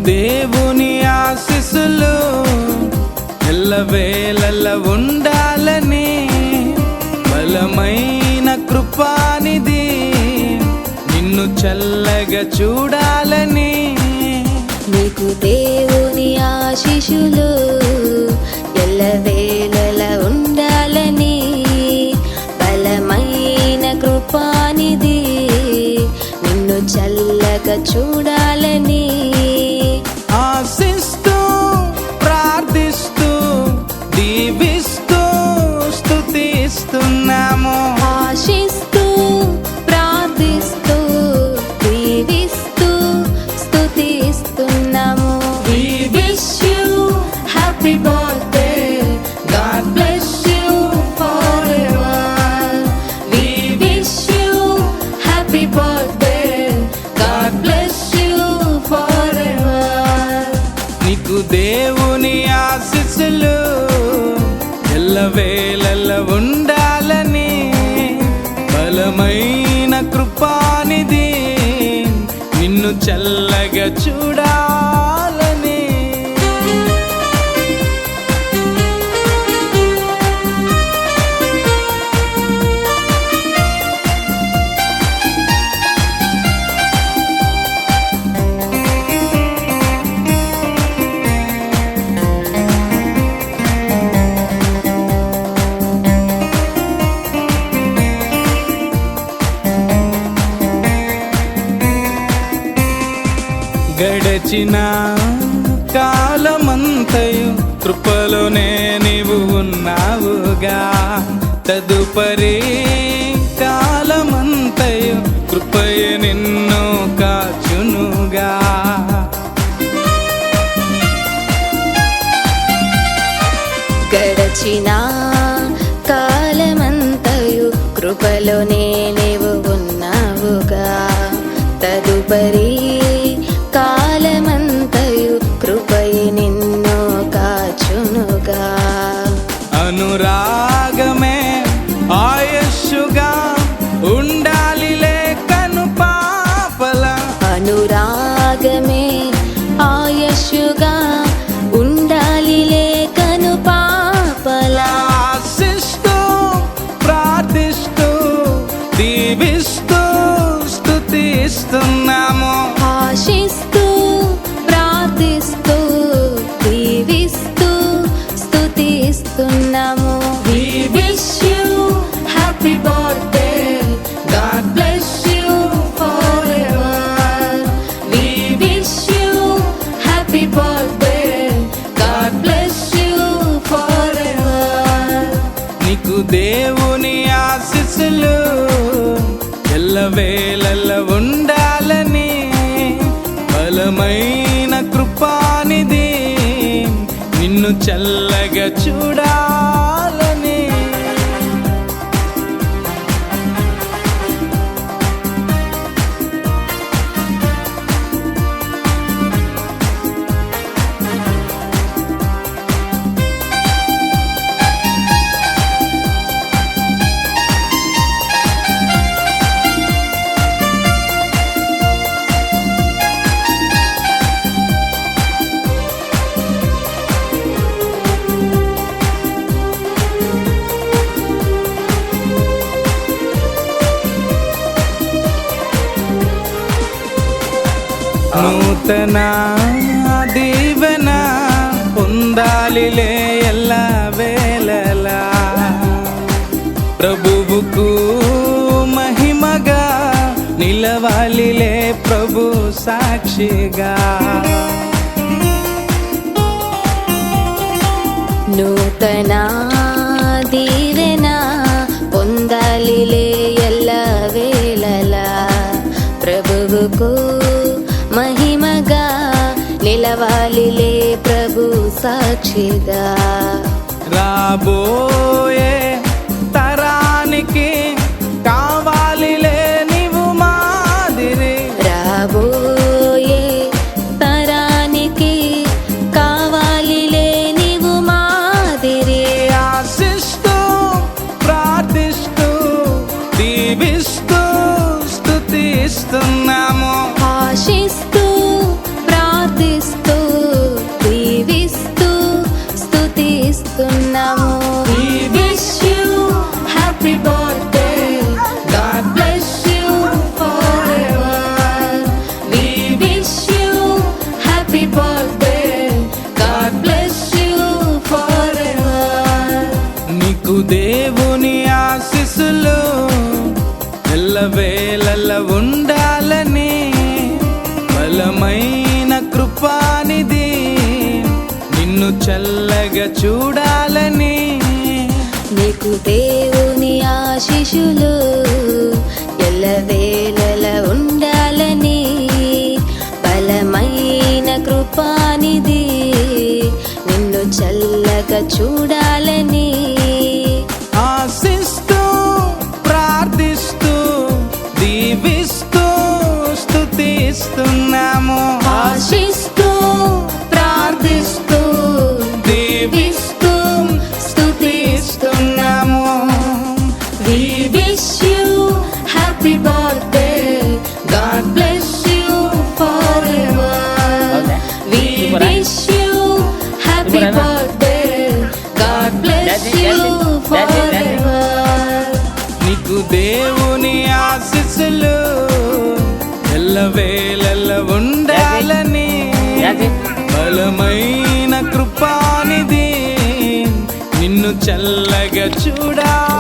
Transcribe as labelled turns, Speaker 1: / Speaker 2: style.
Speaker 1: దేవుని ఆశీస్సులు ఎల్లవేళలా ఉండాలని, బలమైన కృపానిధి నిన్ను చల్లగా చూడాలని.
Speaker 2: నీకు దేవుని ఆశీస్సులు ఎల్లవేళలా ఉండాలని, బలమైన కృపానిధి నిన్ను చల్లగా చూడాలని.
Speaker 1: ఆశిస్తూ ప్రార్థిస్తూ దీవిస్తూ స్తుతిస్తున్నాము.
Speaker 2: ఆశిస్తూ ప్రార్థిస్తూ దీవిస్తూ స్తుతిస్తున్నాము.
Speaker 1: We wish you happy birthday. God bless you forever.
Speaker 2: We wish you
Speaker 1: Happy birthday. God bless you forever. నీకు దేవుని ఆశీస్సులు ఎల్లవేళలా ఉండాలని, బలమైన కృపానిధి నిన్ను చల్లగా చూడాలని. గడచిన కాలమంతయు కృపలోనే నీవు ఉన్నావుగా, తదుపరి కాలమంతయు కృపయే నిన్ను కాచునుగా.
Speaker 2: గడచిన కాలమంతయు కృపలోనే నీవు ఉన్నావుగా, తదుపరి కాలమంతయు కృపయే నిన్ను కాచునుగా.
Speaker 1: అనురాగమే ఆయుష్గా ఉండాలిలే కను పాపల,
Speaker 2: అనురాగమే ఆయుష్గా ఉండాలిలే కను పాపలా.
Speaker 1: ఆశిస్తూ ప్రార్థిస్తూ దీవిస్తూ స్తుతిస్తున్నాము.
Speaker 2: ఆశిస్తూ ప్రార్థిస్తూ దీవిస్తూ స్తుతిస్తున్నాము.
Speaker 1: We wish you happy birthday. God bless you forever. We wish you happy birthday. God bless you forever. నీకు దేవుని ఆశీస్సులు ఎల్లవేళలా ఉండాలని, బలమైన కృపానిధి నిన్ను చల్లగా చూడాలని. నూతన దీవెన పొందాలిలే ఎల్ల వేళలా, ప్రభువుకు మహిమగా నిలవాలిలే ప్రభు సాక్షిగా.
Speaker 2: నూతన దీవెన పొందాలిలే ఎల్ల వేళలా, ప్రభువుకు మహిమగా నిలవాలిలే ప్రభు సాక్షిగా.
Speaker 1: రాబోయే తరానికి కావాలిలే నీవు మాదిరి,
Speaker 2: రాబోయే తరానికి కావాలిలే నీవు మాదిరి.
Speaker 1: ఆశిస్తూ ప్రార్థిస్తూ దీవిస్తూ స్తుతిస్తున్నాము.
Speaker 2: ఆశిస్తూ ప్రార్థిస్తూ ప్రార్థిస్తూ దీవిస్తూ స్తుతిస్తున్నాము. We wish you happy birthday. God bless you forever. We wish you happy birthday. God bless you forever.
Speaker 1: నీకు దేవుని ఆశీస్సులు ఎల్లవేళల ఉండాలని, బలమైన కృపానిధి నిన్ను చల్లగా చూడాలని.
Speaker 2: నీకు దేవుని ఆశీస్సులు ఎల్లవేళల ఉండాలని, బలమైన కృపానిధి నిన్ను చల్లగా చూడాలని.
Speaker 1: ఆశిస్తూ ప్రార్థిస్తూ దీవిస్తూ స్తుతిస్తున్నాము.
Speaker 2: ఆశిస్తూ ప్రార్థిస్తూ దీవిస్తూ స్తుతిస్తున్నాము. We wish you happy birthday. God bless you forever. We wish you happy birthday. God bless you forever.
Speaker 1: నీకు దేవుని ఆశీస్సులు ఎల్లవేళల ఉండాలని, బలమైన కృపానిధి నిన్ను చల్లగా చూడాలని.